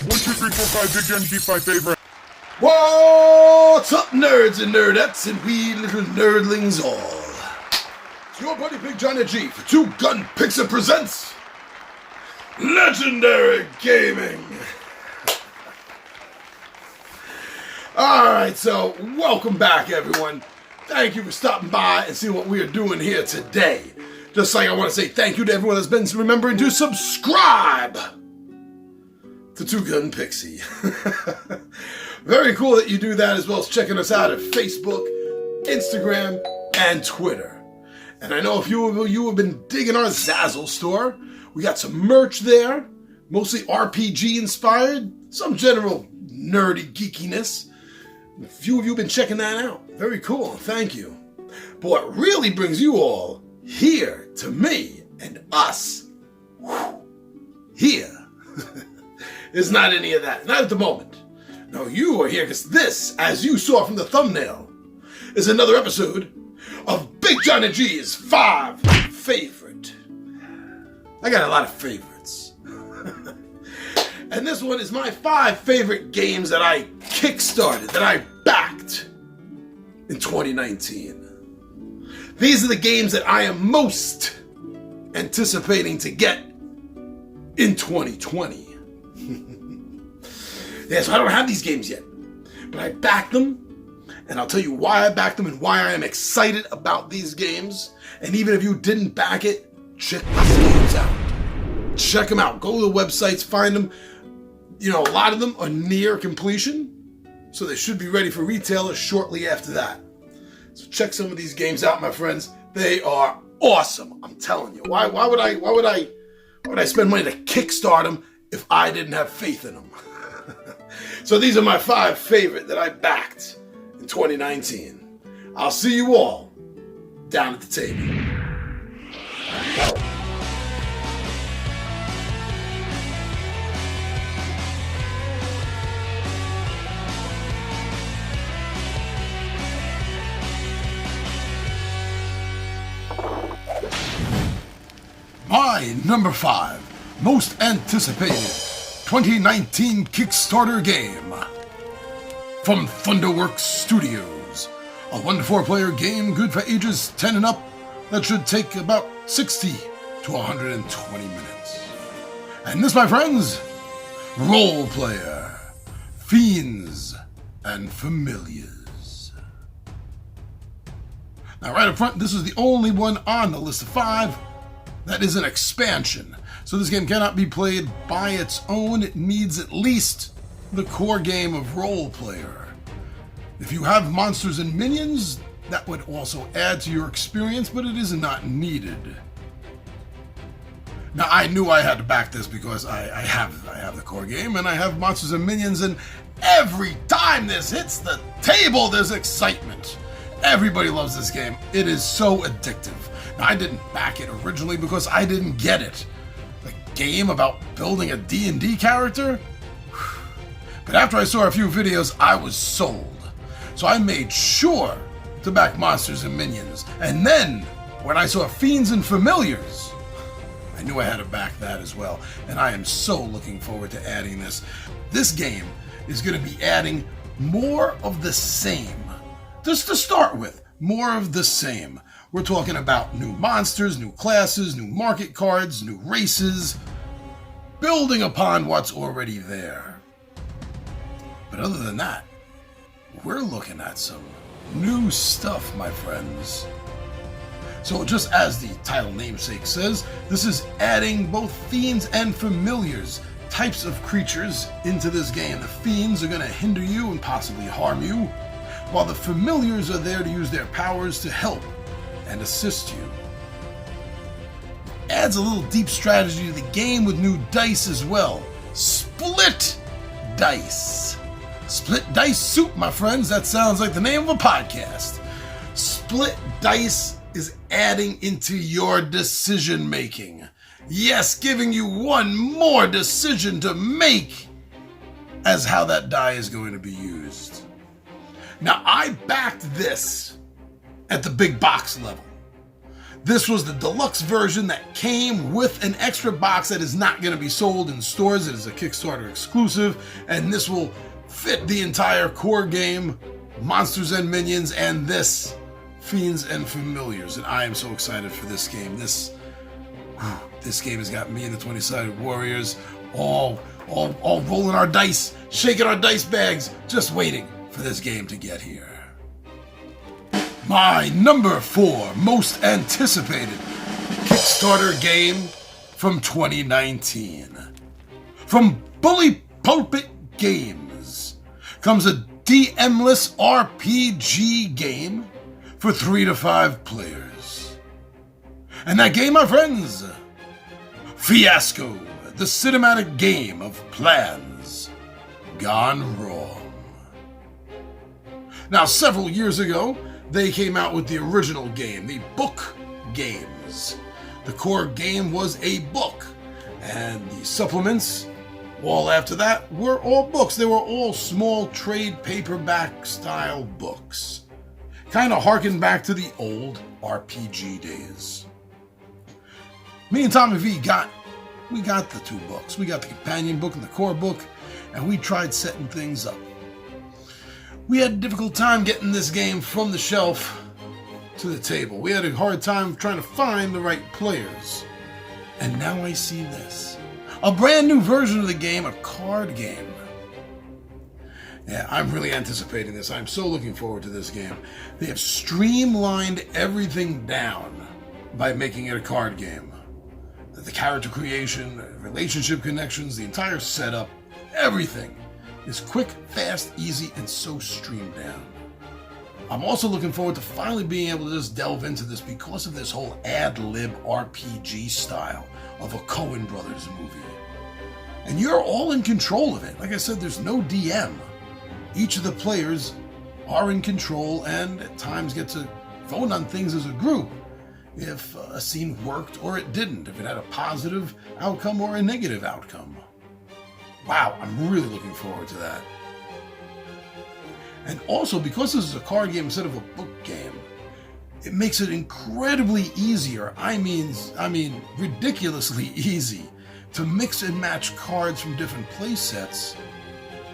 1, 2, 3, 4, 5, big gun, beat my favorite. What's up, nerds and nerdettes and wee little nerdlings all? It's your buddy Big Johnny G for Two Gun Pixar presents Legendary Gaming. Alright, so welcome back, everyone. Thank you for stopping by and seeing what we are doing here today. Just like I want to say thank you to everyone that's been remembering to subscribe to Two Gun Pixie. Very cool that you do that, as well as checking us out at Facebook, Instagram, and Twitter. And I know a few of you have been digging our Zazzle store. We got some merch there, mostly RPG inspired, some general nerdy geekiness. A few of you have been checking that out. Very cool, thank you. But what really brings you all here to me and us here is not any of that, not at the moment. No, you are here because this, as you saw from the thumbnail, is another episode of Big Johnny G's 5 Favorite. I got a lot of favorites. And this one is my 5 favorite games that I kickstarted, that I backed in 2019. These are the games that I am most anticipating to get in 2020. Yeah, so I don't have these games yet, but I backed them, and I'll tell you why I backed them and why I am excited about these games. And even if you didn't back it, check these games out. Check them out. Go to the websites, find them. You know, a lot of them are near completion, so they should be ready for retailers shortly after that. So check some of these games out, my friends. They are awesome. I'm telling you. Why would I spend money to kickstart them if I didn't have faith in them? So these are my 5 favorite that I backed in 2019. I'll see you all down at the table. My number 5 most anticipated 2019 Kickstarter game from Thunderworks Studios. A 1-to-4 player game good for ages 10 and up that should take about 60 to 120 minutes. And this, my friends, Role Player, Fiends and Familiars. Now right up front, this is the only one on the list of 5 that is an expansion. So this game cannot be played by its own. It needs at least the core game of Role Player. If you have monsters and minions, that would also add to your experience, but it is not needed. Now, I knew I had to back this because I have the core game and I have monsters and minions, and every time this hits the table, there's excitement. Everybody loves this game. It is so addictive. Now, I didn't back it originally because I didn't get it. A game about building a D&D character? But after I saw a few videos, I was sold. So I made sure to back monsters and minions. And then, when I saw Fiends and Familiars, I knew I had to back that as well. And I am so looking forward to adding this. This game is going to be adding more of the same. Just to start with, more of the same. We're talking about new monsters, new classes, new market cards, new races, building upon what's already there. But other than that, we're looking at some new stuff, my friends. So just as the title namesake says, this is adding both Fiends and Familiars, types of creatures, into this game. The Fiends are going to hinder you and possibly harm you, while the Familiars are there to use their powers to help and assist you. Adds a little deep strategy to the game with new dice as well. Split dice. Split dice soup, my friends. That sounds like the name of a podcast. Split dice is adding into your decision making. Yes, giving you one more decision to make as how that die is going to be used. Now, I backed this at the big box level. This was the deluxe version that came with an extra box that is not going to be sold in stores. It is a Kickstarter exclusive, and this will fit the entire core game, Monsters and Minions, and this, Fiends and Familiars. And I am so excited for this game. This game has got me and the 20-sided warriors all rolling our dice, shaking our dice bags, just waiting for this game to get here. My number 4 most anticipated Kickstarter game from 2019. From Bully Pulpit Games comes a DM-less RPG game for 3 to 5 players. And that game, my friends, Fiasco, the cinematic game of plans gone wrong. Now, several years ago, they came out with the original game, the book games. The core game was a book, and the supplements, all after that, were all books. They were all small trade paperback style books. Kind of harken back to the old RPG days. Me and Tommy V got the 2 books. We got the companion book and the core book, and we tried setting things up. We had a difficult time getting this game from the shelf to the table. We had a hard time trying to find the right players. And now I see this. A brand new version of the game, a card game. Yeah, I'm really anticipating this. I'm so looking forward to this game. They have streamlined everything down by making it a card game. The character creation, relationship connections, the entire setup, everything is quick, fast, easy, and so streamed down. I'm also looking forward to finally being able to just delve into this because of this whole ad-lib RPG style of a Coen Brothers movie. And you're all in control of it. Like I said, there's no DM. Each of the players are in control and at times get to vote on things as a group. If a scene worked or it didn't, if it had a positive outcome or a negative outcome. Wow, I'm really looking forward to that. And also, because this is a card game instead of a book game, it makes it incredibly easier, I mean ridiculously easy, to mix and match cards from different play sets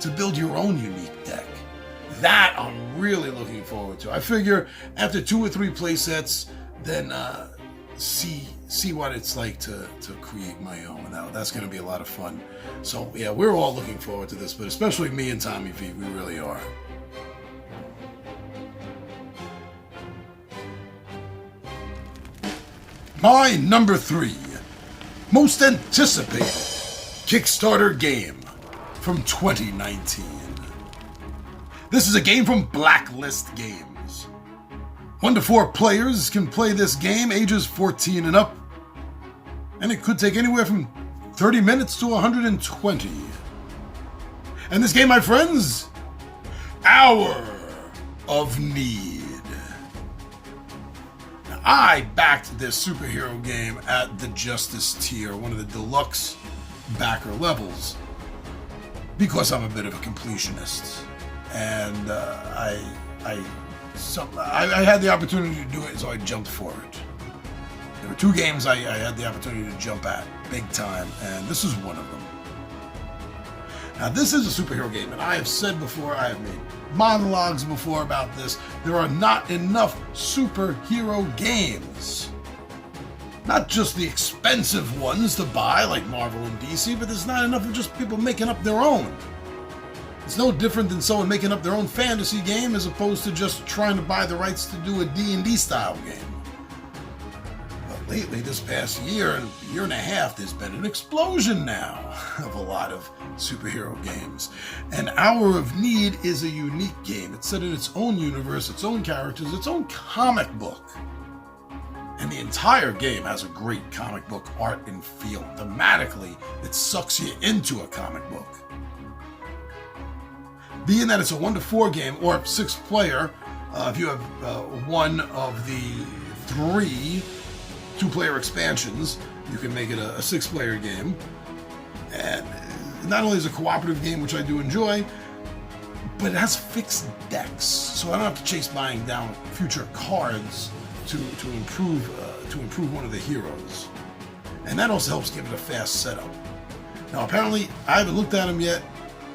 to build your own unique deck. That I'm really looking forward to. I figure after 2 or 3 play sets, then see what it's like to create my own. Now, that's going to be a lot of fun. So yeah, we're all looking forward to this, but especially me and Tommy V, we really are. My number 3 most anticipated Kickstarter game from 2019. This is a game from Blacklist Games. 1 to 4 players can play this game, ages 14 and up, and it could take anywhere from 30 minutes to 120. And this game, my friends, Hour of Need. Now, I backed this superhero game at the Justice tier, one of the deluxe backer levels, because I'm a bit of a completionist. And I had the opportunity to do it, so I jumped for it. There were 2 games I had the opportunity to jump at big time, and this is one of them. Now, this is a superhero game, and I have said before, I have made monologues before about this, there are not enough superhero games. Not just the expensive ones to buy, like Marvel and DC, but there's not enough of just people making up their own. It's no different than someone making up their own fantasy game as opposed to just trying to buy the rights to do a D&D style game. But lately, this past year and a half, there's been an explosion now of a lot of superhero games. And Hour of Need is a unique game. It's set in its own universe, its own characters, its own comic book. And the entire game has a great comic book art and feel. Thematically, it sucks you into a comic book. Being that it's a 1 to 4 game, or 6 player, if you have one of the 3 2-player expansions, you can make it a 6-player game. And not only is it a cooperative game, which I do enjoy, but it has fixed decks, so I don't have to chase buying down future cards to improve to improve one of the heroes. And that also helps give it a fast setup. Now, apparently, I haven't looked at them yet.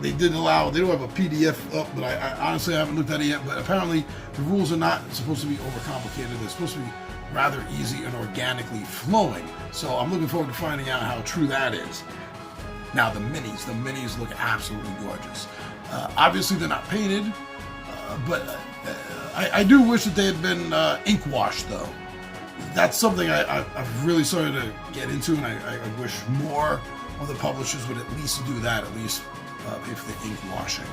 They do have a PDF up, but I honestly haven't looked at it yet. But apparently, the rules are not supposed to be overcomplicated. They're supposed to be rather easy and organically flowing. So I'm looking forward to finding out how true that is. Now, the minis look absolutely gorgeous. Obviously, they're not painted, but I do wish that they had been ink washed, though. That's something I've really started to get into, and I wish more of the publishers would at least do that, at least pay for the ink washing.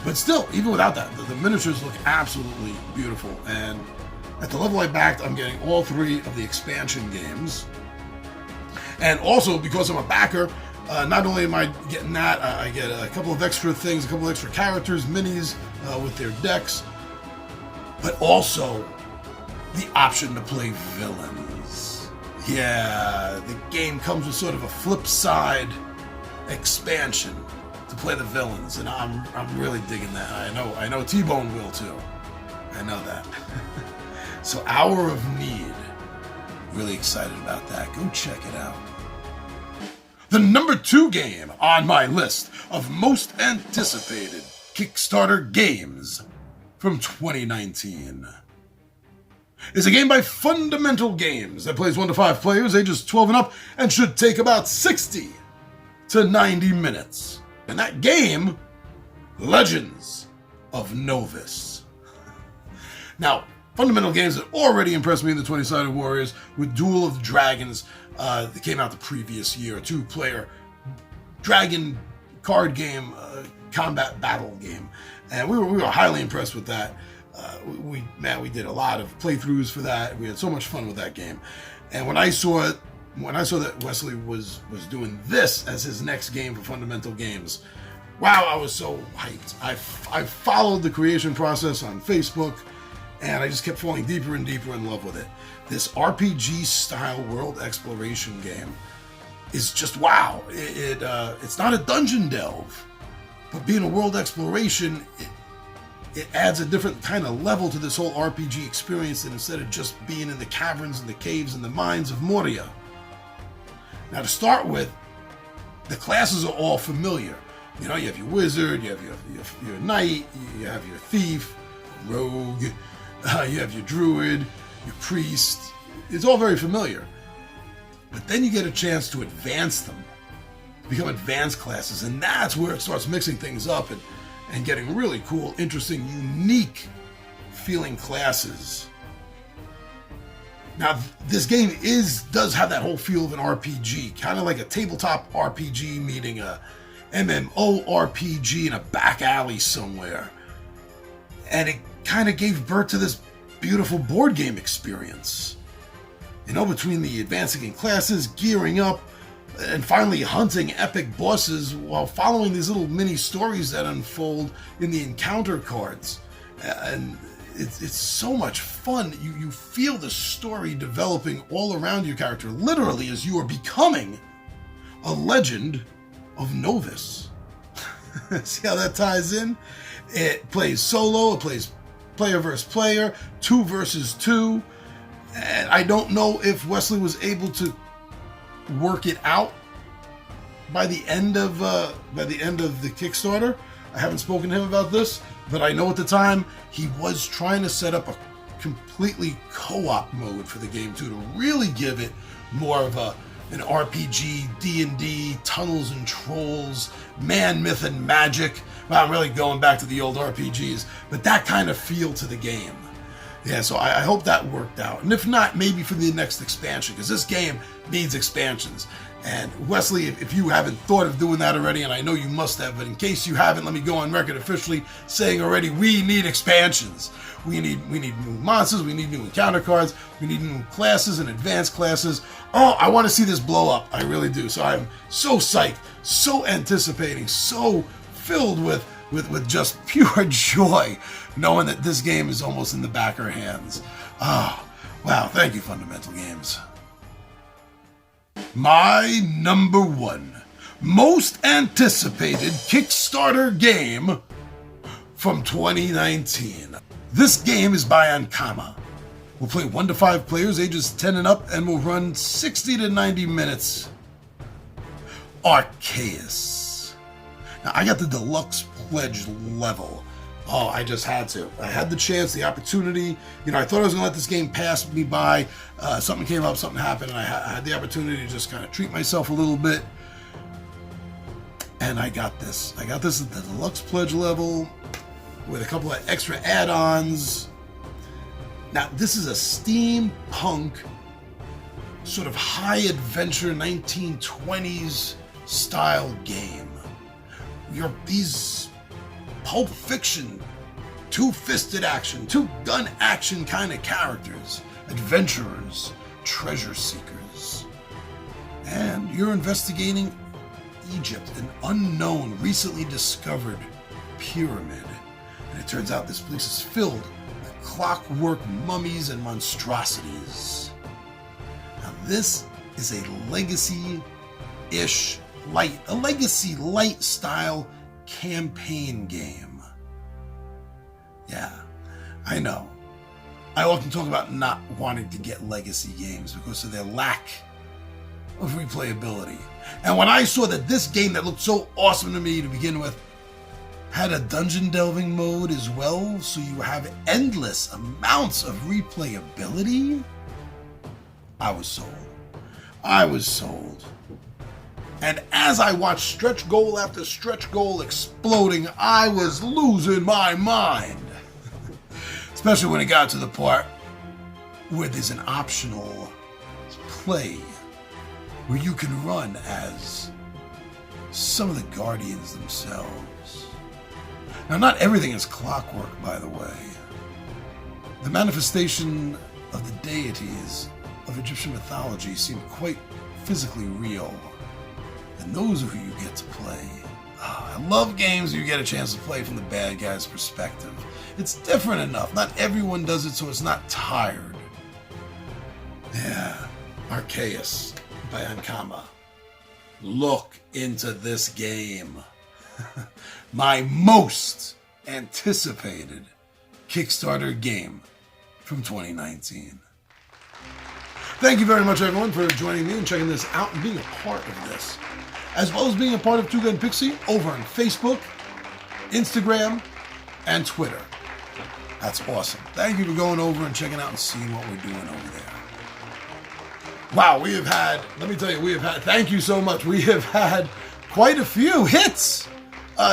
But still, even without that, the miniatures look absolutely beautiful. And at the level I backed, I'm getting all 3 of the expansion games. And also, because I'm a backer, not only am I getting that, I get a couple of extra things, a couple of extra characters, minis with their decks, but also the option to play villains. Yeah, the game comes with sort of a flip side expansion to play the villains, and I'm really digging that. I know T-Bone will too. I know that. So Hour of Need, really excited about that. Go check it out. The number 2 game on my list of most anticipated Kickstarter games from 2019 is a game by Fundamental Games that plays 1 to 5 players, ages 12 and up, and should take about 60 to 90 minutes. And that game, Legends of Novus. Now, Fundamental Games had already impressed me in the 20-sided Warriors with Duel of the Dragons that came out the previous year, a 2-player dragon card game, combat battle game. And we were highly impressed with that. We did a lot of playthroughs for that. We had so much fun with that game. And when I saw that Wesley was doing this as his next game for Fundamental Games, wow, I was so hyped. I followed the creation process on Facebook, and I just kept falling deeper and deeper in love with it. This RPG-style world exploration game is just wow. It's not a dungeon delve, but being a world exploration, it adds a different kind of level to this whole RPG experience than instead of just being in the caverns and the caves and the mines of Moria. Now, to start with, the classes are all familiar. You know, you have your wizard, you have your knight, you have your thief, rogue, you have your druid, your priest. It's all very familiar. But then you get a chance to advance them, become advanced classes, and that's where it starts mixing things up and getting really cool, interesting, unique feeling classes. Now, this game does have that whole feel of an RPG, kind of like a tabletop RPG meeting a MMORPG in a back alley somewhere. And it kind of gave birth to this beautiful board game experience. You know, between the advancing in classes, gearing up, and finally hunting epic bosses while following these little mini stories that unfold in the encounter cards. And it's so much fun. You feel the story developing all around your character, literally as you are becoming a legend of Novus. See how that ties in? It plays solo, it plays player versus player, 2 versus 2. And I don't know if Wesley was able to work it out by the end of the Kickstarter. I haven't spoken to him about this, but I know at the time he was trying to set up a completely co-op mode for the game too, to really give it more of an RPG, D&D, Tunnels and Trolls, Man, Myth, and Magic. Well, I'm really going back to the old RPGs, but that kind of feel to the game. Yeah, so I hope that worked out. And if not, maybe for the next expansion, because this game needs expansions. And Wesley, if you haven't thought of doing that already, and I know you must have, but in case you haven't, let me go on record officially saying already, we need expansions. We need new monsters, we need new encounter cards, we need new classes and advanced classes. Oh, I want to see this blow up. I really do. So I'm so psyched, so anticipating, so filled with just pure joy, knowing that this game is almost in the back of our hands. Oh, wow. Thank you, Fundamental Games. My number 1 most anticipated Kickstarter game from 2019. This game is by Ankama, We'll play 1 to 5 players, ages 10 and up, and we'll run 60 to 90 minutes. Arceus. Now, I got the deluxe pledge level. Oh, I just had to. I had the chance, the opportunity. You know, I thought I was going to let this game pass me by. Something came up, something happened, and I had the opportunity to just kind of treat myself a little bit. And I got this. I got this at the deluxe pledge level with a couple of extra add-ons. Now, this is a steampunk, sort of high-adventure 1920s style game. These Pulp Fiction, two-fisted action, two-gun action kind of characters, adventurers, treasure seekers. And you're investigating Egypt, an unknown, recently discovered pyramid. And it turns out this place is filled with clockwork mummies and monstrosities. Now this is a legacy-ish light, a legacy light style campaign game. Yeah, I know. I often talk about not wanting to get legacy games because of their lack of replayability. And when I saw that this game that looked so awesome to me to begin with had a dungeon delving mode as well, so you have endless amounts of replayability, I was sold. I was sold. And as I watched stretch goal after stretch goal exploding, I was losing my mind. Especially when it got to the part where there's an optional play where you can run as some of the guardians themselves. Now, not everything is clockwork, by the way. The manifestation of the deities of Egyptian mythology seem quite physically real. And those are who you get to play. Oh, I love games where you get a chance to play from the bad guy's perspective. It's different enough. Not everyone does it, so it's not tired. Yeah, Arceus by Ankama. Look into this game. My most anticipated Kickstarter game from 2019. Thank you very much, everyone, for joining me and checking this out and being a part of this, as well as being a part of Two Gun Pixie over on Facebook, Instagram, and Twitter. That's awesome. Thank you for going over and checking out and seeing what we're doing over there. Wow, we have had, let me tell you, thank you so much. We have had quite a few hits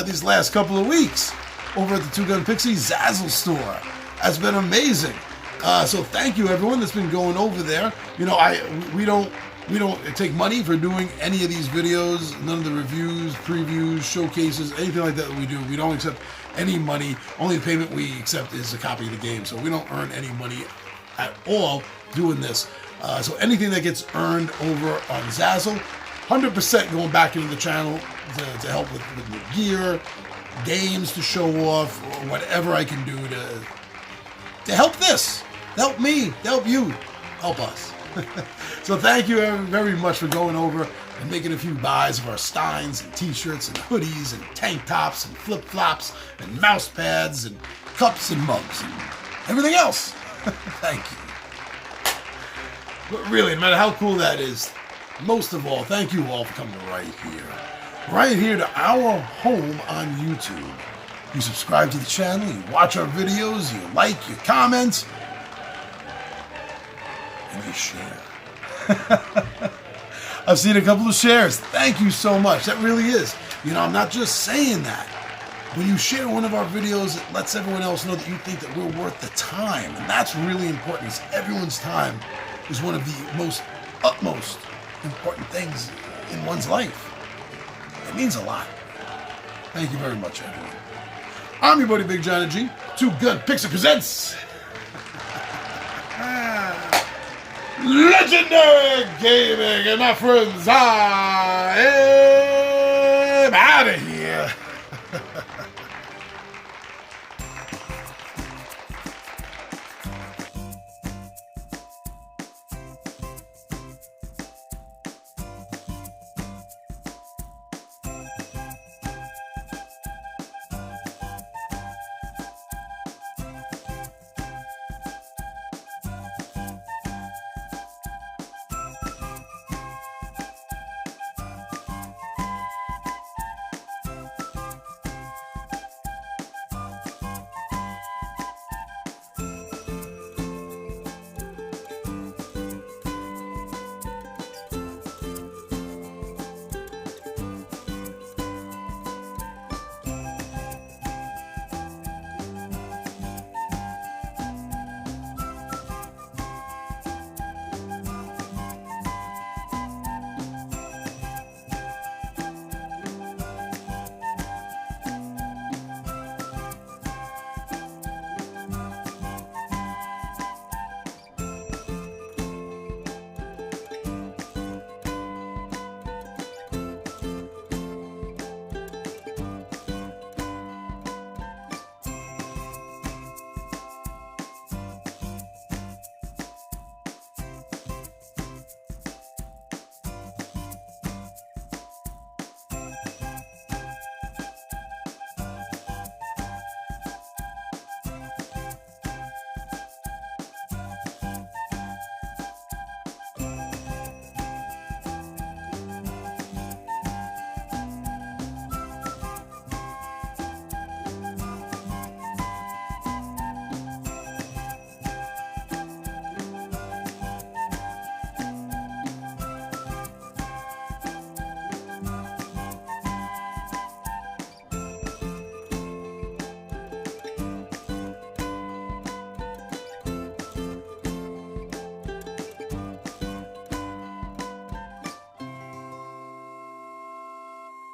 these last couple of weeks over at the Two Gun Pixie Zazzle store. That's been amazing. So thank you, everyone that's been going over there. You know, we don't take money for doing any of these videos. None of the reviews, previews, showcases, anything like that we do. We don't accept any money. Only the payment we accept is a copy of the game. So we don't earn any money at all doing this. So anything that gets earned over on Zazzle, 100% going back into the channel to help with the gear, games to show off, or whatever I can do to help this, help me, help you, help us. So thank you very much for going over and making a few buys of our steins and t-shirts and hoodies and tank tops and flip-flops and mouse pads and cups and mugs and everything else. Thank you. But really, no matter how cool that is, most of all, thank you all for coming right here to our home on YouTube. You subscribe to the channel, you watch our videos, you like, you comment, and you share. I've seen a couple of shares. Thank you so much. That really is. You know, I'm not just saying that. When you share one of our videos, it lets everyone else know that you think that we're worth the time. And that's really important, because everyone's time is one of the utmost important things in one's life. It means a lot. Thank you very much, everyone. I'm your buddy Big Johnny G. Two Gun Pixie presents Legendary Gaming, and my friends, I am out of here.